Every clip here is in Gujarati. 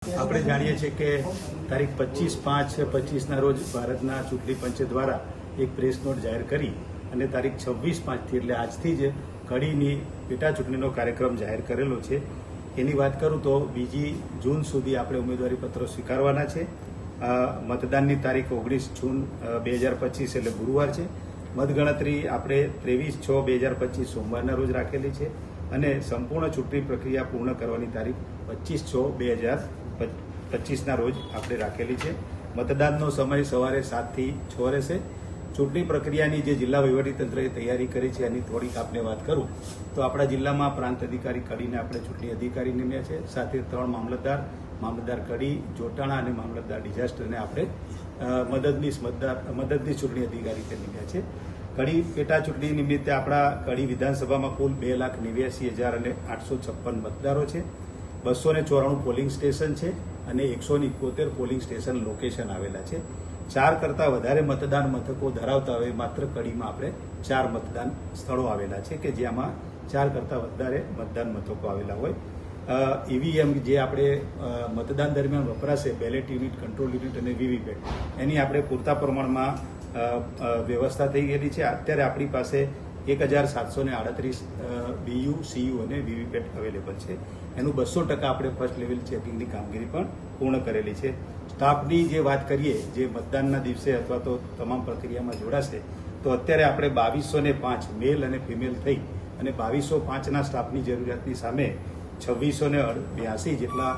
આપણે જાણીએ છીએ કે તારીખ 25/5/25ના રોજ ભારતના ચૂંટણી પંચ દ્વારા એક પ્રેસ નોટ જાહેર કરી અને તારીખ 26/5થી એટલે આજથી જ કડીની પેટા ચૂંટણીનો કાર્યક્રમ જાહેર કરેલો છે. એની વાત કરું તો 2 જૂન સુધી આપણે ઉમેદવારી પત્રો સ્વીકારવાના છે. મતદાનની તારીખ 19 જૂન 2025 એટલે ગુરુવાર છે. મતગણતરી આપણે 23/6/2025 સોમવારના રોજ રાખેલી છે અને સંપૂર્ણ ચૂંટણી પ્રક્રિયા પૂર્ણ કરવાની તારીખ 25/6/2025ના રોજ આપણે રાખેલી છે. મતદાનનો સમય સવારે 7 થી 6 રહેશે. ચૂંટણી પ્રક્રિયાની જે જિલ્લા વહીવટીતંત્રએ તૈયારી કરી છે એની થોડીક આપને વાત કરું તો આપણા જિલ્લામાં પ્રાંત અધિકારી કડીને આપણે ચૂંટણી અધિકારી નિમ્યા છે. સાથે 3 મામલતદાર કડી, જોટાણા અને મામલતદાર ડિઝાસ્ટરને આપણે મદદનીશ ચૂંટણી અધિકારી નિમ્યા છે. કડી પેટા ચૂંટણી નિમિત્તે આપણા કડી વિધાનસભામાં કુલ 2,89,856 મતદારો છે. 294 પોલિંગ સ્ટેશન છે અને 171 પોલિંગ સ્ટેશન લોકેશન આવેલા છે. 4 કરતાં વધારે મતદાન મથકો ધરાવતા હોય માત્ર કડીમાં આપણે 4 મતદાન સ્થળો આવેલા છે કે જેમાં 4 કરતાં વધારે મતદાન મથકો આવેલા હોય. ઈવીએમ જે આપણે મતદાન દરમિયાન વપરાશે, બેલેટ યુનિટ, કંટ્રોલ યુનિટ અને વીવીપેટ, એની આપણે પૂરતા પ્રમાણમાં વ્યવસ્થા થઈ ગયેલી છે. અત્યારે આપણી પાસે 1,738 બીયુ, સીયુ અને વીવીપેટ અવેલેબલ છે. એનું 200% આપણે ફર્સ્ટ લેવલ ચેકિંગની કામગીરી પણ પૂર્ણ કરેલી છે. સ્ટાફની જે વાત કરીએ, જે મતદાનના દિવસે અથવા તો તમામ પ્રક્રિયામાં જોડાશે, તો અત્યારે આપણે 2,205 મેલ અને ફિમેલ થઈ અને 2,205ના સ્ટાફની જરૂરિયાતની સામે 2,682 જેટલા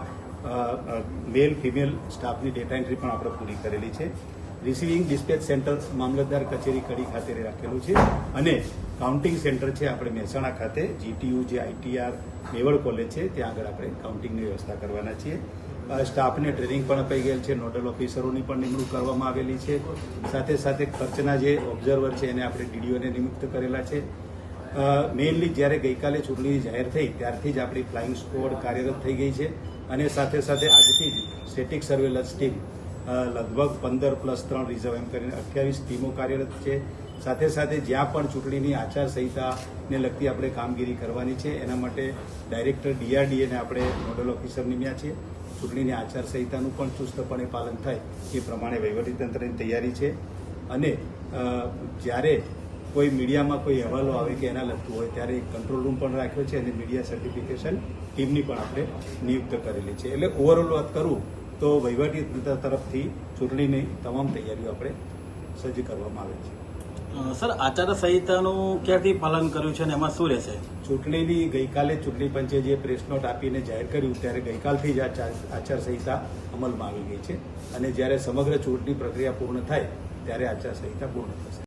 મેલ ફિમેલ સ્ટાફની ડેટા એન્ટ્રી પણ આપણે પૂરી કરેલી છે. રિસીવિંગ ડિસ્પેચ સેન્ટર મામલતદાર કચેરી કડી ખાતે રાખેલું છે અને કાઉન્ટિંગ સેન્ટર છે આપણે મહેસાણા ખાતે, જીટીયુ જે આઈટીઆર મેવડ કોલેજ છે ત્યાં આગળ આપણે કાઉન્ટિંગની વ્યવસ્થા કરવાના છીએ. સ્ટાફને ટ્રેનિંગ પણ અપાઈ ગયેલ છે. નોડલ ઓફિસરોની પણ નિમણૂક કરવામાં આવેલી છે. સાથે સાથે ખર્ચના જે ઓબ્ઝર્વર છે એને આપણે ડીડીઓને નિયુક્ત કરેલા છે. મેઇનલી જ્યારે ગઈકાલે ચૂંટણી જાહેર થઈ ત્યારથી જ આપણી ફ્લાઇંગ સ્ક્વોડ કાર્યરત થઈ ગઈ છે અને સાથે સાથે આજથી જ સ્ટેટિક સર્વેલન્સ ટીમ લગભગ 15+3 રિઝર્વ એમ કરીને 28 ટીમો કાર્યરત છે. સાથે સાથે જ્યાં પણ ચૂંટણીની આચારસંહિતાને લગતી આપણે કામગીરી કરવાની છે એના માટે ડાયરેક્ટર ડીઆરડીએને આપણે નોડલ ઓફિસર નિમ્યા છીએ. ચૂંટણીની આચારસંહિતાનું પણ ચુસ્તપણે પાલન થાય એ પ્રમાણે વહીવટીતંત્રની તૈયારી છે અને જ્યારે કોઈ મીડિયામાં કોઈ અહેવાલો આવે કે એના લગતું હોય ત્યારે એક કંટ્રોલ રૂમ પણ રાખ્યો છે અને મીડિયા સર્ટિફિકેશન ટીમની પણ આપણે નિયુક્ત કરેલી છે. એટલે ઓવરઓલ વાત કરું તો વહીવટીતંત્ર તરફથી ચૂંટણીની તમામ તૈયારીઓ આપણે સજ્જ કરવામાં આવે છે. સર, આચારસંહિતાનું ક્યારથી પાલન કર્યું છે અને એમાં શું રહેશે? ચૂંટણીની ગઈકાલે ચૂંટણી પંચે જે પ્રેસ નોટ આપીને જાહેર કર્યું ત્યારે ગઈકાલથી જ આચારસંહિતા અમલમાં આવી ગઈ છે અને જ્યારે સમગ્ર ચૂંટણી પ્રક્રિયા પૂર્ણ થાય ત્યારે આચારસંહિતા પૂર્ણ થશે.